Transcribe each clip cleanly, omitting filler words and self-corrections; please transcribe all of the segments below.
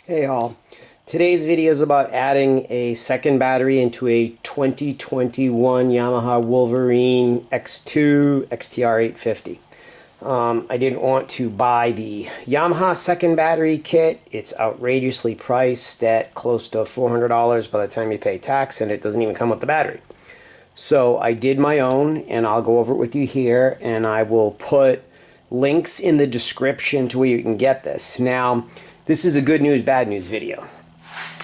Hey all, today's video is about adding a second battery into a 2021 Yamaha Wolverine X2 XTR 850. I didn't want to buy the Yamaha second battery kit. It's outrageously priced at close to $400 by the time you pay tax, and it doesn't even come with the battery. So I did my own, and I'll go over it with you here, and I will put links in the description to where you can get this. Now, this is a good news, bad news video.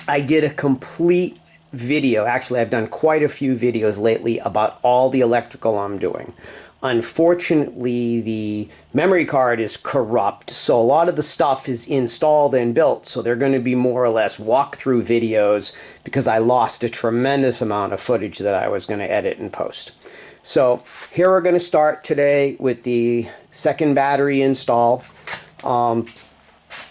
I did a complete video. Actually, I've done quite a few videos lately about all the electrical I'm doing. Unfortunately, the memory card is corrupt, so a lot of the stuff is installed and built, so they're going to be more or less walkthrough videos because I lost a tremendous amount of footage that I was going to edit and post. So here we're going to start today with the second battery install.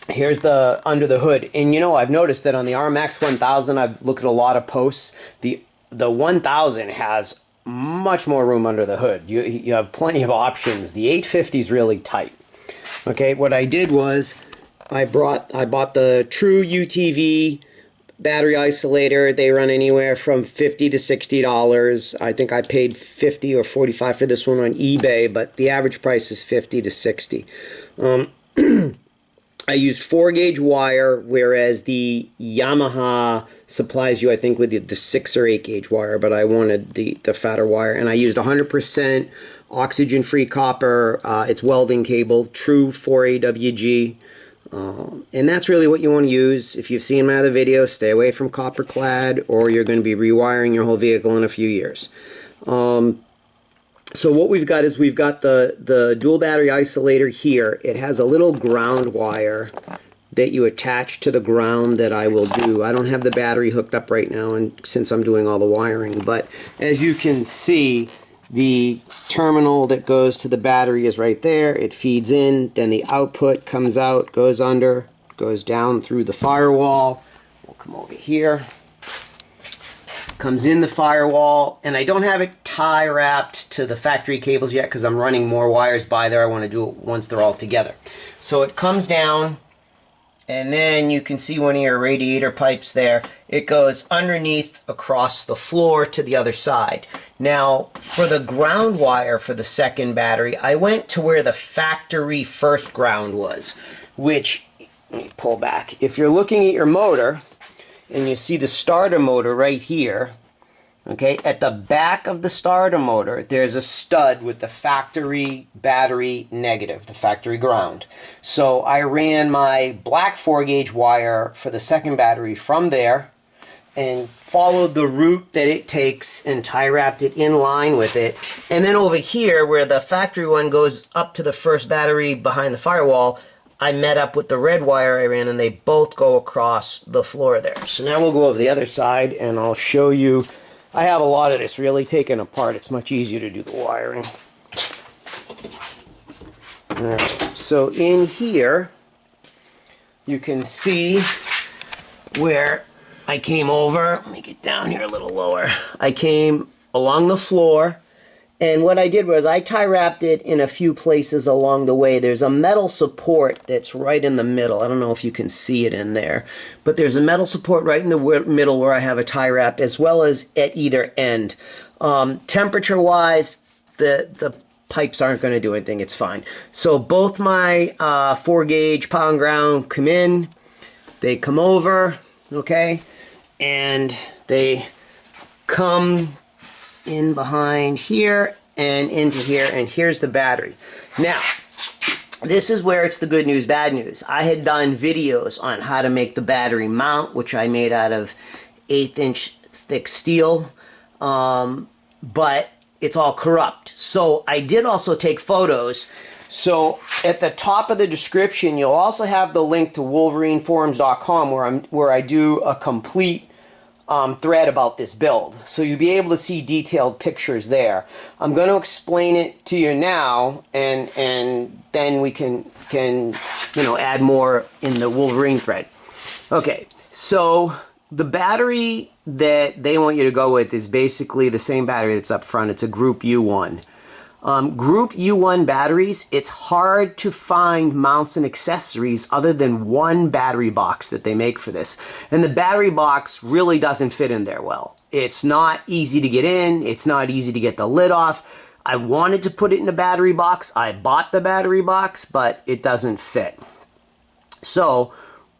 Here's the under the hood, and you know, I've noticed that on the RMX 1000, I've looked at a lot of posts. The 1000 has much more room under the hood. You have plenty of options. The 850 is really tight. Okay, what I did was I bought the True UTV battery isolator. They run anywhere from $50 to $60. I think I paid $50 or $45 for this one on eBay, but the average price is $50 to $60. I used 4-gauge wire, whereas the Yamaha supplies you, I think, with the 6 or 8-gauge wire, but I wanted the fatter wire. And I used 100% oxygen-free copper. It's welding cable, true 4 AWG. And that's really what you want to use. If you've seen my other videos, stay away from copper clad, or you're going to be rewiring your whole vehicle in a few years. So what we've got is we've got the dual battery isolator here. It has a little ground wire that you attach to the ground that I will do. I don't have the battery hooked up right now, and since I'm doing all the wiring, but as you can see, the terminal that goes to the battery is right there. It feeds in, then the output comes out, goes under, goes down through the firewall. We'll come over here. Comes in the firewall, and I don't have it tie wrapped to the factory cables yet because I'm running more wires by there. I want to do it once they're all together. So it comes down, and then you can see one of your radiator pipes there. It goes underneath across the floor to the other side. Now, for the ground wire for the second battery, I went to where the factory first ground was, which, let me pull back. If you're looking at your motor, and you see the starter motor right here, okay, at the back of the starter motor there's a stud with the factory battery negative, the factory ground. So I ran my black 4-gauge wire for the second battery from there and followed the route that it takes and tie wrapped it in line with it. And then over here where the factory one goes up to the first battery behind the firewall, I met up with the red wire I ran, and they both go across the floor there. So now we'll go over the other side, and I'll show you. I have a lot of this really taken apart. It's much easier to do the wiring. Alright, so in here, you can see where I came over. Let me get down here a little lower. I came along the floor. And what I did was I tie wrapped it in a few places along the way. There's a metal support that's right in the middle. I don't know if you can see it in there, but there's a metal support right in the middle where I have a tie wrap, as well as at either end. Temperature wise, the pipes aren't going to do anything. It's fine. So both my 4-gauge pound ground come in, they come over, okay, and they come in behind here and into here, and here's the battery. Now, this is where it's the good news, bad news. I had done videos on how to make the battery mount, which I made out of 1/8-inch thick steel, but it's all corrupt. So I did also take photos. So at the top of the description, you'll also have the link to wolverineforums.com where I do a complete thread about this build, so you'll be able to see detailed pictures there. I'm going to explain it to you now, and then we can add more in the Wolverine thread. Okay, so the battery that they want you to go with is basically the same battery that's up front. It's a Group U1. Group U1 batteries, it's hard to find mounts and accessories other than one battery box that they make for this. And the battery box really doesn't fit in there well. It's not easy to get in. It's not easy to get the lid off. I wanted to put it in a battery box. I bought the battery box, but it doesn't fit. So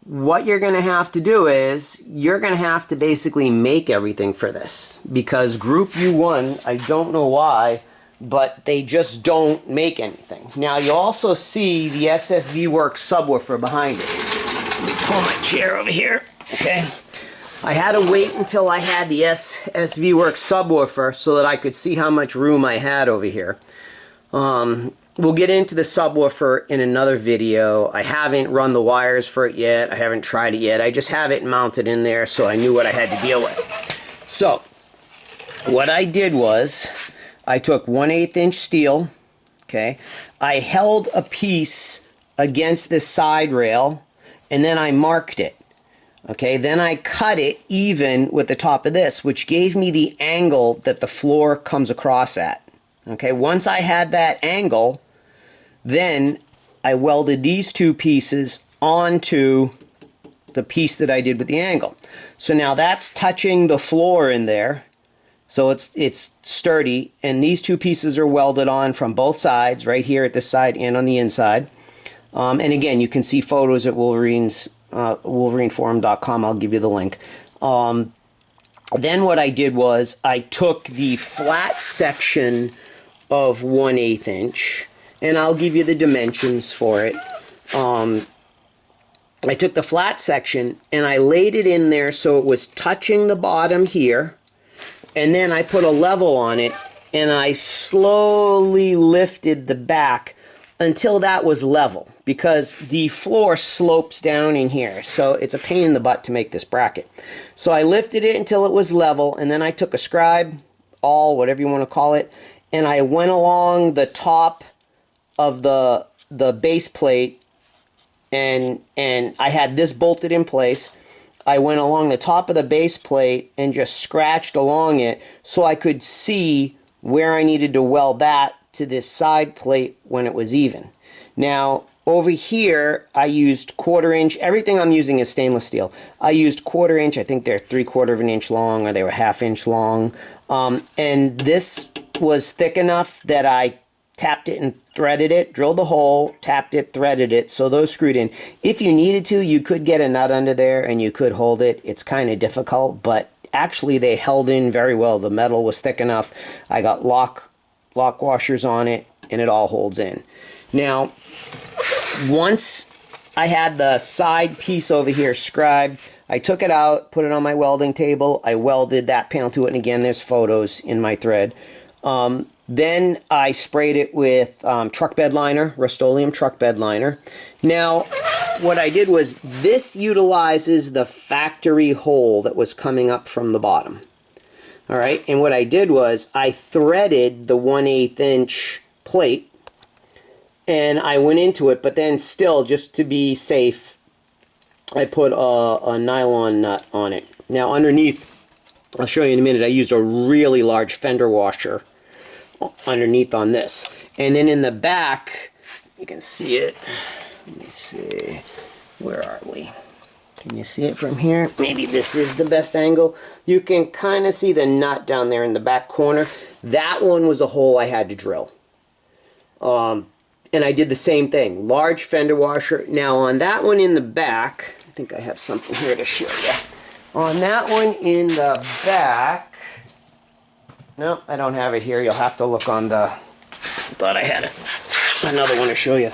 what you're going to have to do is you're going to have to basically make everything for this, because Group U1, I don't know why, but they just don't make anything. Now you also see the SSV Works subwoofer behind it. Let me pull my chair over here. Okay. I had to wait until I had the SSV Works subwoofer so that I could see how much room I had over here. We'll get into the subwoofer in another video. I haven't run the wires for it yet. I haven't tried it yet. I just have it mounted in there so I knew what I had to deal with. So what I did was I took 1/8 inch steel, okay, I held a piece against this side rail, and then I marked it, okay, then I cut it even with the top of this, which gave me the angle that the floor comes across at, okay. Once I had that angle, then I welded these two pieces onto the piece that I did with the angle. So now that's touching the floor in there. So it's sturdy, and these two pieces are welded on from both sides, right here at this side and on the inside. And again, you can see photos at wolverineforum.com. I'll give you the link. Then what I did was I took the flat section of 1/8 inch, and I'll give you the dimensions for it. I took the flat section and I laid it in there so it was touching the bottom here. And then I put a level on it, and I slowly lifted the back until that was level, because the floor slopes down in here. So it's a pain in the butt to make this bracket. So I lifted it until it was level, and then I took a scribe, awl, whatever you want to call it, and I went along the top of the base plate, and I had this bolted in place. I went along the top of the base plate and just scratched along it so I could see where I needed to weld that to this side plate when it was even. Now over here I used 1/4 inch, everything I'm using is stainless steel. I used 1/4 inch, I think they're 3/4 of an inch long, or they were 1/2 inch long. And this was thick enough that I tapped it and threaded it, drilled the hole, tapped it, threaded it, so those screwed in. If you needed to, you could get a nut under there and you could hold it. It's kind of difficult, but actually they held in very well. The metal was thick enough. I got lock washers on it, and it all holds in. Now, once I had the side piece over here scribed, I took it out, put it on my welding table. I welded that panel to it, and again, there's photos in my thread. Then I sprayed it with truck bed liner, Rust-Oleum truck bed liner. Now, what I did was, this utilizes the factory hole that was coming up from the bottom. All right, and what I did was I threaded the 1/8 inch plate, and I went into it, but then still, just to be safe, I put a nylon nut on it. Now underneath, I'll show you in a minute, I used a really large fender washer underneath on this. And then in the back, you can see it. Let me see, where are we? Can you see it from here? Maybe this is the best angle. You can kind of see the nut down there in the back corner. That one was a hole I had to drill. And I did the same thing, large fender washer. Now on that one in the back, I think I have something here to show you. On that one in the back, no, I don't have it here. You'll have to look on the, I thought I had another one to show you.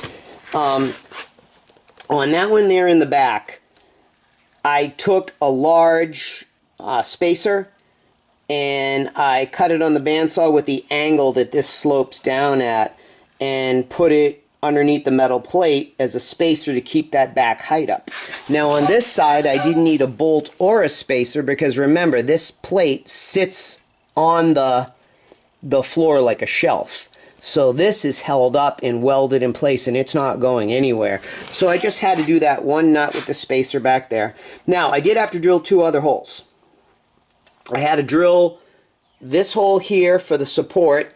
On that one there in the back, I took a large spacer, and I cut it on the bandsaw with the angle that this slopes down at, and put it underneath the metal plate as a spacer to keep that back height up. Now on this side, I didn't need a bolt or a spacer, because remember, this plate sits on the floor like a shelf. So this is held up and welded in place, and it's not going anywhere. So I just had to do that one nut with the spacer back there. Now, I did have to drill 2 other holes. I had to drill this hole here for the support,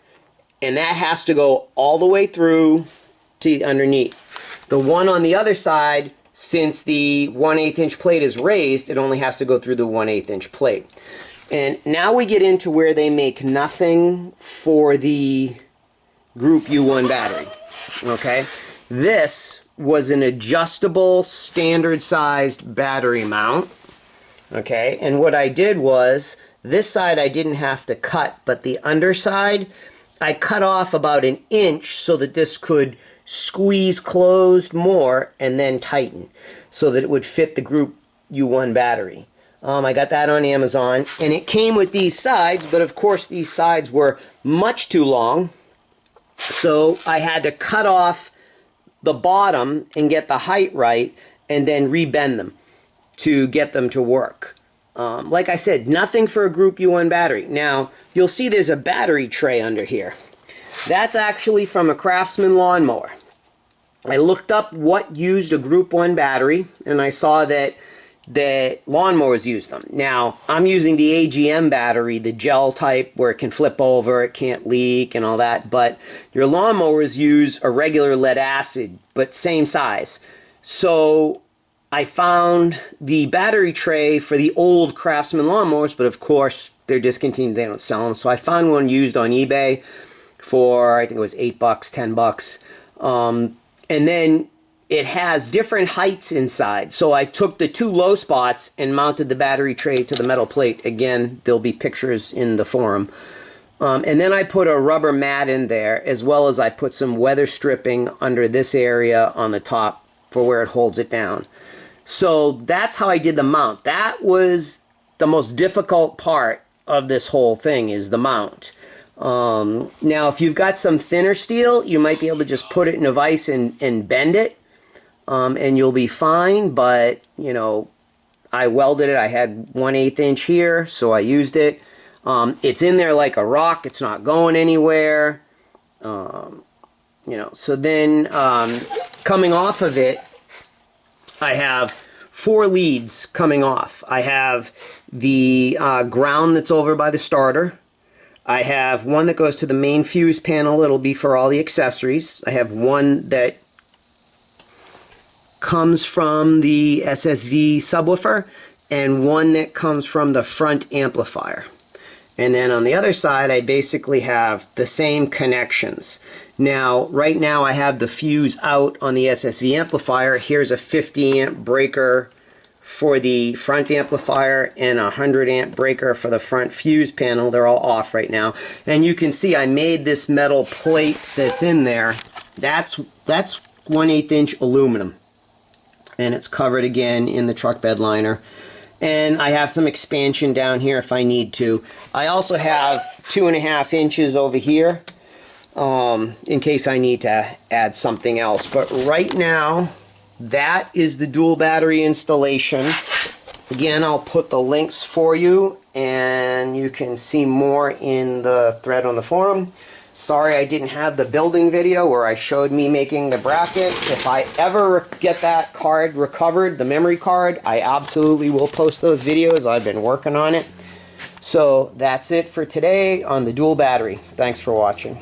and that has to go all the way through to underneath. The one on the other side, since the 1/8 inch plate is raised, it only has to go through the 1/8 inch plate. And now we get into where they make nothing for the Group U1 battery. Okay, this was an adjustable standard sized battery mount. Okay, and what I did was, this side I didn't have to cut, but the underside I cut off about 1 inch so that this could squeeze closed more and then tighten so that it would fit the Group U1 battery. I got that on Amazon, and it came with these sides, but of course these sides were much too long, so I had to cut off the bottom and get the height right and then rebend them to get them to work. Like I said, nothing for a Group U1 battery. Now, you'll see there's a battery tray under here. That's actually from a Craftsman lawnmower. I looked up what used a Group 1 battery, and I saw that lawnmowers use them. Now, I'm using the AGM battery, the gel type, where it can flip over, it can't leak and all that, but your lawnmowers use a regular lead acid, but same size. So I found the battery tray for the old Craftsman lawnmowers, but of course they're discontinued, they don't sell them. So I found one used on eBay for, I think it was $8, $10. And then it has different heights inside. So I took the 2 low spots and mounted the battery tray to the metal plate. Again, there'll be pictures in the forum. And then I put a rubber mat in there, as well as I put some weather stripping under this area on the top for where it holds it down. So that's how I did the mount. That was the most difficult part of this whole thing, is the mount. Now, if you've got some thinner steel, you might be able to just put it in a vise and bend it, and you'll be fine. But, you know, I welded it. I had 1/8 inch here, so I used it. It's in there like a rock. It's not going anywhere. You know, so then coming off of it, I have 4 leads coming off. I have the ground that's over by the starter. I have one that goes to the main fuse panel. It'll be for all the accessories. I have one that comes from the SSV subwoofer, and one that comes from the front amplifier. And then on the other side, I basically have the same connections. Now, right now I have the fuse out on the SSV amplifier. Here's a 50 amp breaker for the front amplifier and a 100 amp breaker for the front fuse panel. They're all off right now. And you can see I made this metal plate that's in there. That's 1/8 inch aluminum. And it's covered again in the truck bed liner. And I have some expansion down here if I need to. I also have 2.5 inches over here in case I need to add something else. But right now, that is the dual battery installation. Again, I'll put the links for you, and you can see more in the thread on the forum. Sorry I didn't have the building video where I showed me making the bracket. If I ever get that card recovered, the memory card, I absolutely will post those videos. I've been working on it. So that's it for today on the dual battery. Thanks for watching.